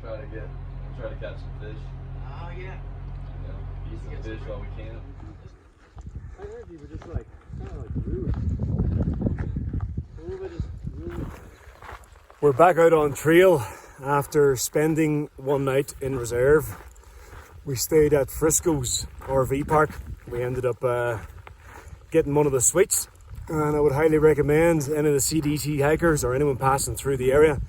We'll try to catch some fish. Oh yeah. Eat some fish while we can. I heard you were just like, kind of like rude. A little bit just rude. We're back out on trail after spending one night in reserve. We stayed at Frisco's RV park. We ended up getting one of the suites, and I would highly recommend any of the CDT hikers or anyone passing through the area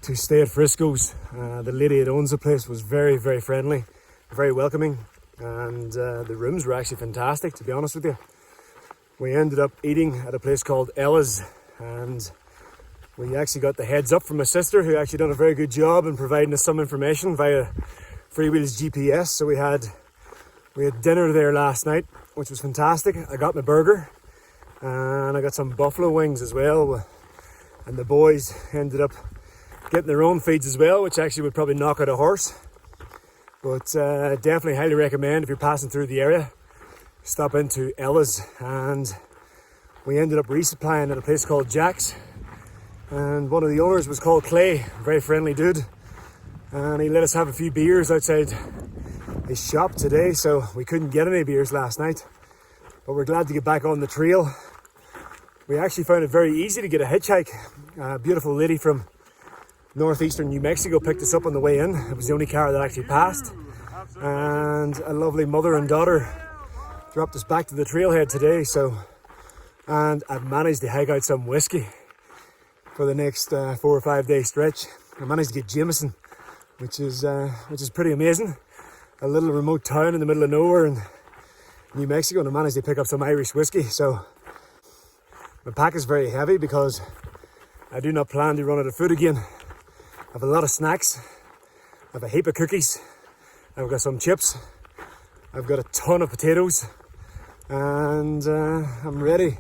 to stay at Frisco's. The lady that owns the place was very, very friendly, very welcoming, and the rooms were actually fantastic, to be honest with you. We ended up eating at a place called Ella's, and we actually got the heads up from my sister, who actually done a very good job in providing us some information via Freewheel's GPS. So we had dinner there last night, which was fantastic. I got my burger and I got some buffalo wings as well, and the boys ended up getting their own feeds as well, which actually would probably knock out a horse. But definitely highly recommend, if you're passing through the area, stop into Ella's. And we ended up resupplying at a place called Jack's, and one of the owners was called Clay, very friendly dude, and he let us have a few beers outside his shop today. So we couldn't get any beers last night, but we're glad to get back on the trail. We actually found it very easy to get a hitchhike. A beautiful lady from northeastern New Mexico picked us up on the way in. It was the only car that actually passed, and a lovely mother and daughter dropped us back to the trailhead today. So, and I've managed to hike out some whiskey for the next 4 or 5 day stretch. I managed to get Jameson, which is pretty amazing. A little remote town in the middle of nowhere in New Mexico, and I managed to pick up some Irish whiskey. So my pack is very heavy because I do not plan to run out of food again. I have a lot of snacks. I have a heap of cookies. I've got some chips. I've got a ton of potatoes, and I'm ready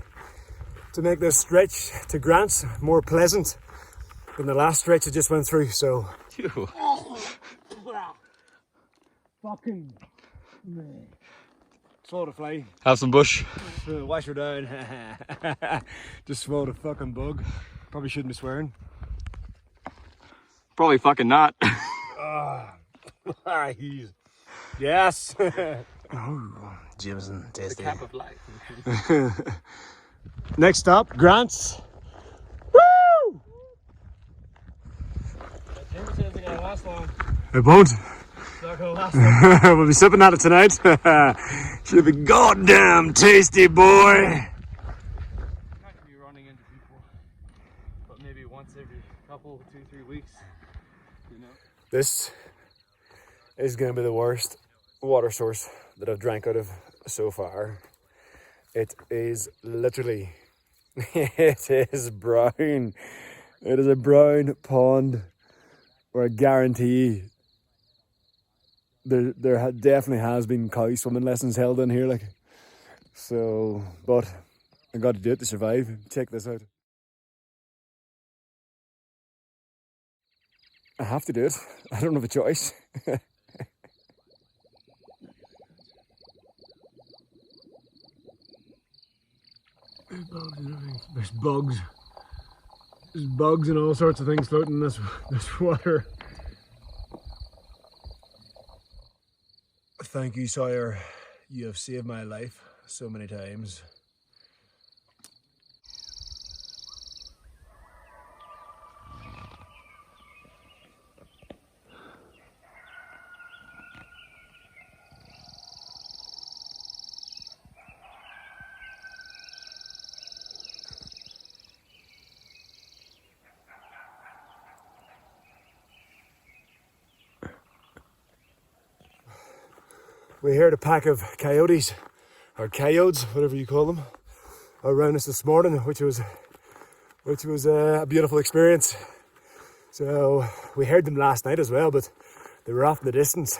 to make this stretch to Grants more pleasant than the last stretch I just went through. So fucking swallowed a fly. Have some bush. Wash her down. Just swallowed a fucking bug. Probably shouldn't be swearing. Probably fucking not. Yes. Oh, Jameson, tasty. The cap of life. Next stop, Grants. Woo! Jameson isn't gonna last long. It won't. It's not gonna last long. We'll be sipping at it tonight. Should be goddamn tasty, boy. I'm not gonna be running into people, but maybe once every couple, 2-3 weeks. You know. This is gonna be the worst water source that I've drank out of so far. It is literally, it is brown. It is a brown pond where I guarantee there definitely has been cow swimming lessons held in here, like. So, but I got to do it to survive. Check this out. I have to do it. I don't have a choice. There's bugs. There's bugs and all sorts of things floating in this water. Thank you, Sawyer. You have saved my life so many times. We heard a pack of coyotes, or coyotes, whatever you call them, around us this morning, which was a beautiful experience. So we heard them last night as well, but they were off in the distance.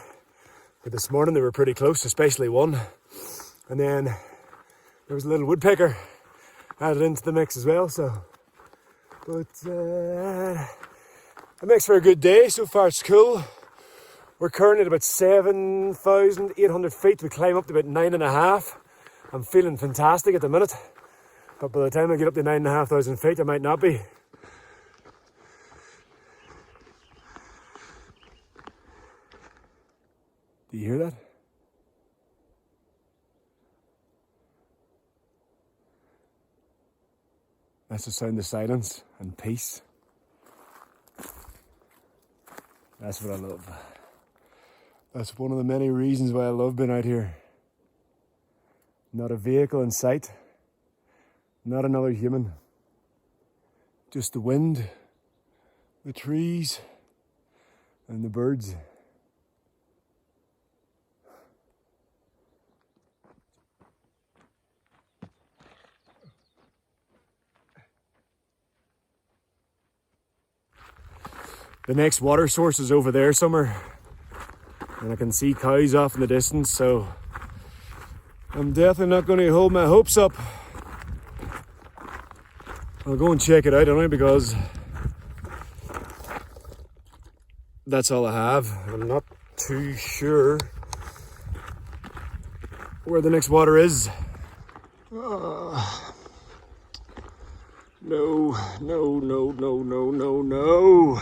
But this morning they were pretty close, especially one. And then there was a little woodpecker added into the mix as well. So, but it makes for a good day. So far it's cool. We're currently at about 7,800 feet. We climb up to about 9.5. I'm feeling fantastic at the minute, but by the time I get up to 9,500 feet, I might not be. you hear that? That's the sound of silence and peace. That's what I love. That's one of the many reasons why I love being out here. Not a vehicle in sight, not another human. Just the wind, the trees, and the birds. The next water source is over there somewhere, and I can see cows off in the distance, so I'm definitely not going to hold my hopes up. I'll go and check it out anyway, because that's all I have. I'm not too sure where the next water is. No, no, no, no, no, no, no.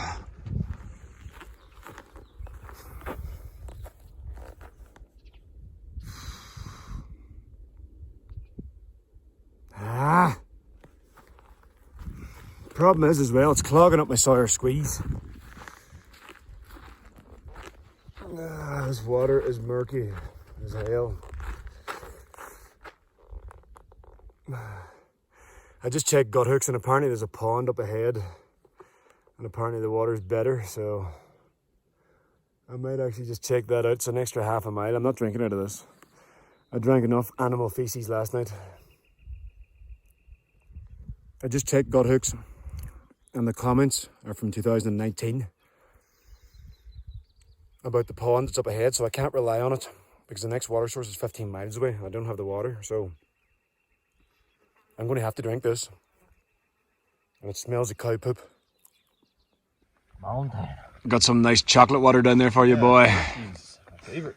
Problem is as well, it's clogging up my Sawyer squeeze. This water is murky as hell. I just checked gut hooks and apparently there's a pond up ahead, and apparently the water's better, so I might actually just check that out. It's an extra half a mile. I'm not drinking out of this. I drank enough animal feces last night. I just checked gut hooks, and the comments are from 2019 about the pond that's up ahead, so I can't rely on it because the next water source is 15 miles away. I don't have the water, so I'm going to have to drink this. And it smells of cow poop. Mountain. Got some nice chocolate water down there for you, boy. It's my favorite.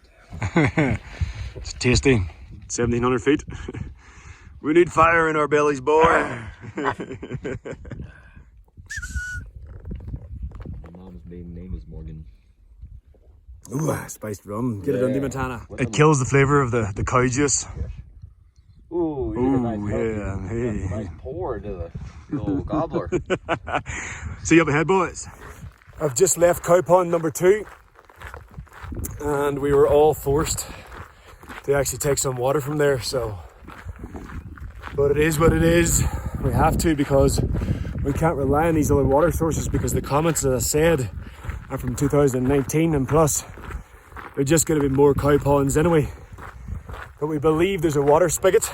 It's tasty. 1,700 feet. We need fire in our bellies, boy. My mom's maiden name is Morgan. Ooh, spiced rum. Get it on Montana. It kills the flavour of the cow juice. Ooh, Ooh, nice yeah. Hey. nice pour to the old gobbler. See you up ahead, boys. I've just left cow pond number 2, and we were all forced to actually take some water from there, so. But it is what it is. We have to, because we can't rely on these other water sources, because the comments, as I said, are from 2019, and plus they're just going to be more cow ponds anyway. But we believe there's a water spigot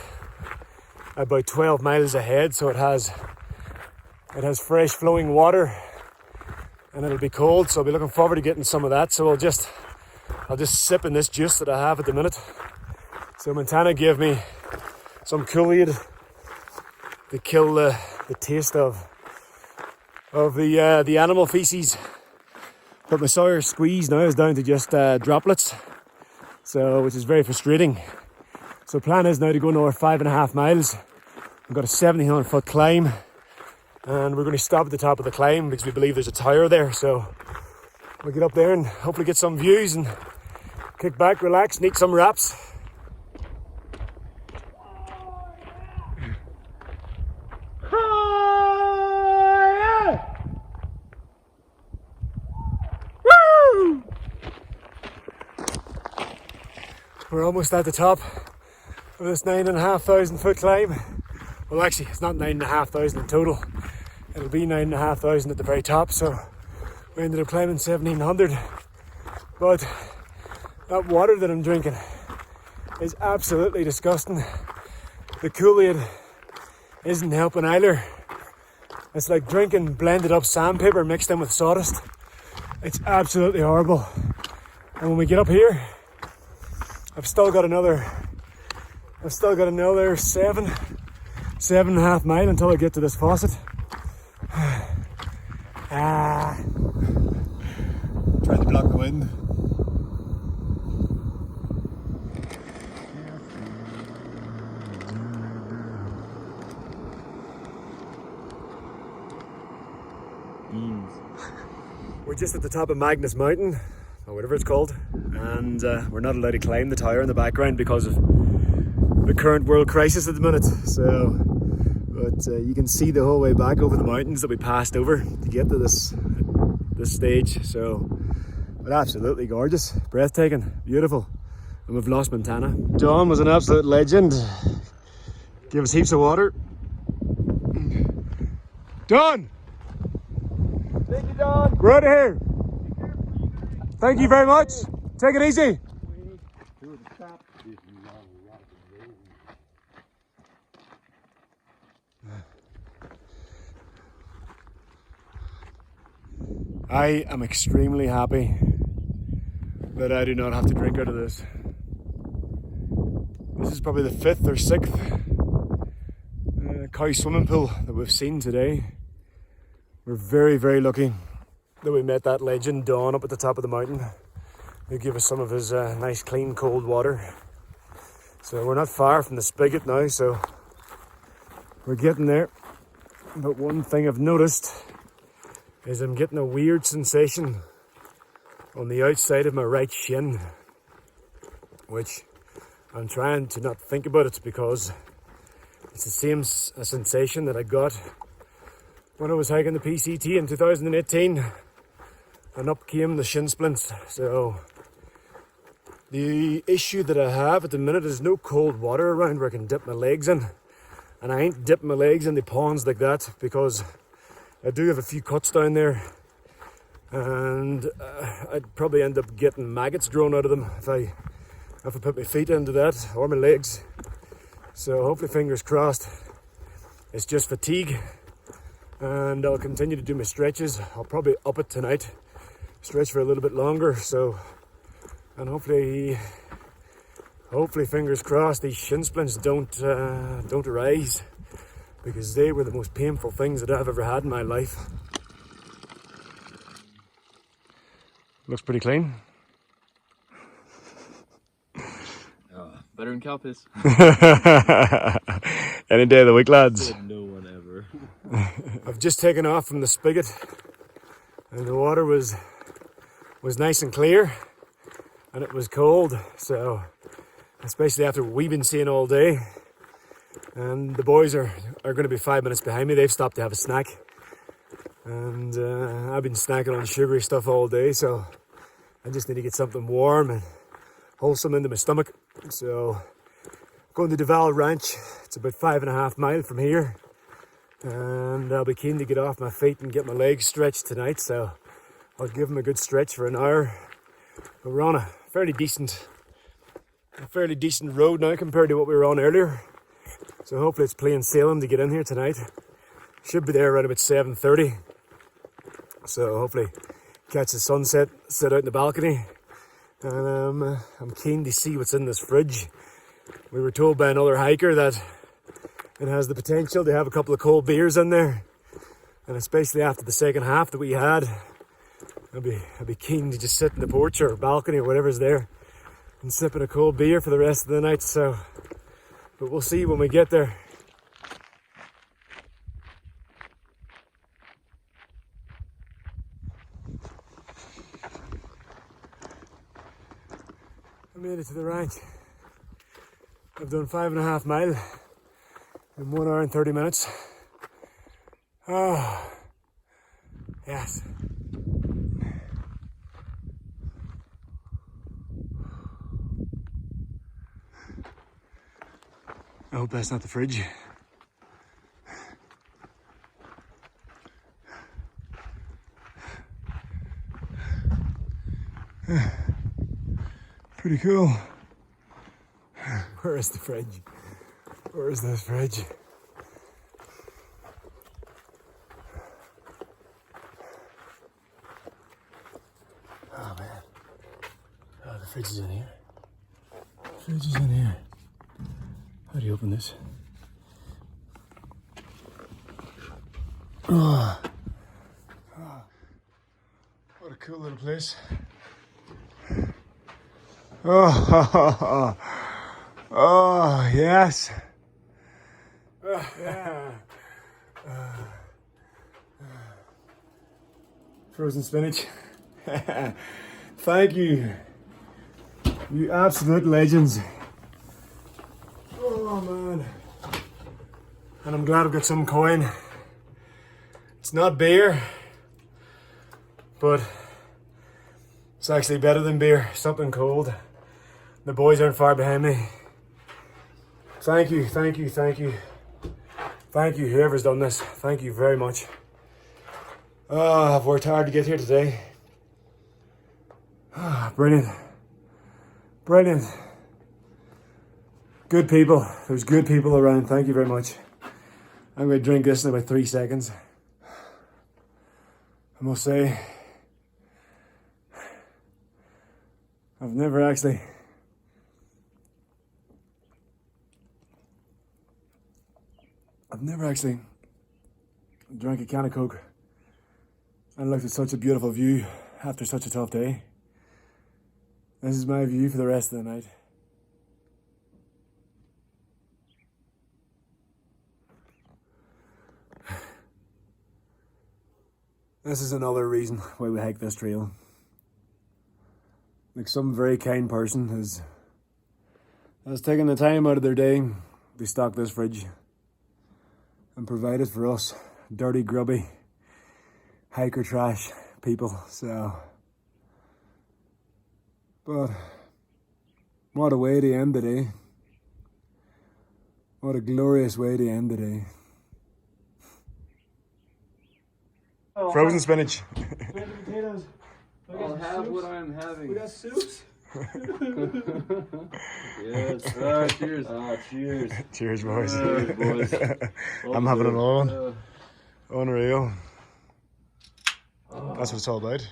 about 12 miles ahead, so it has fresh flowing water, and it'll be cold, so I'll be looking forward to getting some of that. So I'll just sip in this juice that I have at the minute. So Montana gave me some Kool-Aid to kill the taste of the animal feces. But my Sawyer squeeze now is down to just droplets, so which is very frustrating. So plan is now to go another 5.5 miles. We've got a 1,700 foot climb, and we're going to stop at the top of the climb because we believe there's a tower there. So we'll get up there and hopefully get some views and kick back, relax, and eat some wraps. We're almost at the top of this 9,500 foot climb. Well, actually, it's not 9,500 in total. It'll be 9,500 at the very top. So we ended up climbing 1,700. But that water that I'm drinking is absolutely disgusting. The Kool-Aid isn't helping either. It's like drinking blended up sandpaper mixed in with sawdust. It's absolutely horrible. And when we get up here, I've still got another 7.5 miles until I get to this faucet. Trying to block the wind. We're just at the top of Magnus Mountain. or whatever it's called, and we're not allowed to climb the tower in the background because of the current world crisis at the minute. So, but you can see the whole way back over the mountains that we passed over to get to this stage. So, but absolutely gorgeous, breathtaking, beautiful. And we've lost Montana. Don was an absolute legend. Gave us heaps of water. Don! Thank you, Don. We're out of here. Thank you very much. Take it easy. I am extremely happy that I do not have to drink out of this. This is probably the 5th or 6th cow swimming pool that we've seen today. We're very, very lucky that we met that legend Don up at the top of the mountain, who gave us some of his nice, clean, cold water. So we're not far from the spigot now, so we're getting there. But one thing I've noticed is I'm getting a weird sensation on the outside of my right shin, which I'm trying to not think about it because it's the same sensation that I got when I was hiking the PCT in 2018, and up came the shin splints. So the issue that I have at the minute is no cold water around where I can dip my legs in, and I ain't dipping my legs in the ponds like that because I do have a few cuts down there, and I'd probably end up getting maggots drawn out of them if I put my feet into that, or my legs. So hopefully, fingers crossed, it's just fatigue, and I'll continue to do my stretches. I'll probably up it tonight, stretch for a little bit longer. So, and hopefully, fingers crossed, these shin splints don't arise, because they were the most painful things that I've ever had in my life. Looks pretty clean. Better than cow piss. Any day of the week, lads. No one ever. I've just taken off from the spigot, and the water was nice and clear, and it was cold. So, especially after we've been seeing all day, and the boys are going to be 5 minutes behind me. They've stopped to have a snack, and I've been snacking on sugary stuff all day. So, I just need to get something warm and wholesome into my stomach. So, going to Davila Ranch. It's about 5.5 miles from here, and I'll be keen to get off my feet and get my legs stretched tonight. So I'll give them a good stretch for an hour. But we're on a fairly decent road now compared to what we were on earlier. So hopefully it's plain sailing to get in here tonight. Should be there around about 7:30. So hopefully catch the sunset, sit out in the balcony. And I'm keen to see what's in this fridge. We were told by another hiker that it has the potential to have a couple of cold beers in there. And especially after the second half that we had, I'd be keen to just sit in the porch or balcony or whatever's there and sipping a cold beer for the rest of the night. So, but we'll see when we get there. I made it to the ranch. I've done 5.5 miles in 1 hour and 30 minutes. Oh, yes. I hope that's not the fridge. Pretty cool. Where is the fridge? Where is this fridge? Oh man. Oh, the fridge is in here. The fridge is in here. How do you open this? Oh. Oh. What a cool little place. Oh, oh yes. Yeah. Frozen spinach. Thank you. You absolute legends. Oh man. And I'm glad I've got some coin. It's not beer, but it's actually better than beer. Something cold. The boys aren't far behind me. Thank you, thank you, thank you. Thank you, whoever's done this. Thank you very much. Oh, I've worked hard to get here today. Oh, brilliant. Brilliant. Good people. There's good people around. Thank you very much. I'm going to drink this in about 3 seconds. I must say, I've never actually drank a can of Coke and looked at such a beautiful view after such a tough day. This is my view for the rest of the night. This is another reason why we hike this trail. Like, some very kind person has taken the time out of their day to stock this fridge and provide it for us dirty, grubby, hiker trash people. So, but what a way to end the day. What a glorious way to end the day. Frozen spinach. Potatoes. I'll have what I'm having. We got soups. Yes. Cheers. Cheers. Cheers, boys. Boys. I'm having it all. Unreal. That's what it's all about.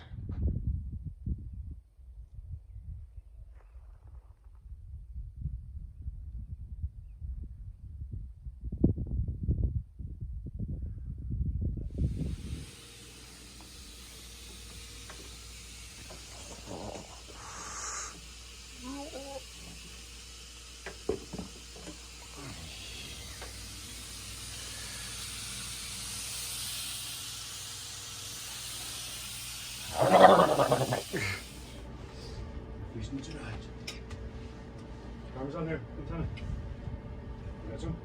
Fishing tonight. Cameras on here. You got some?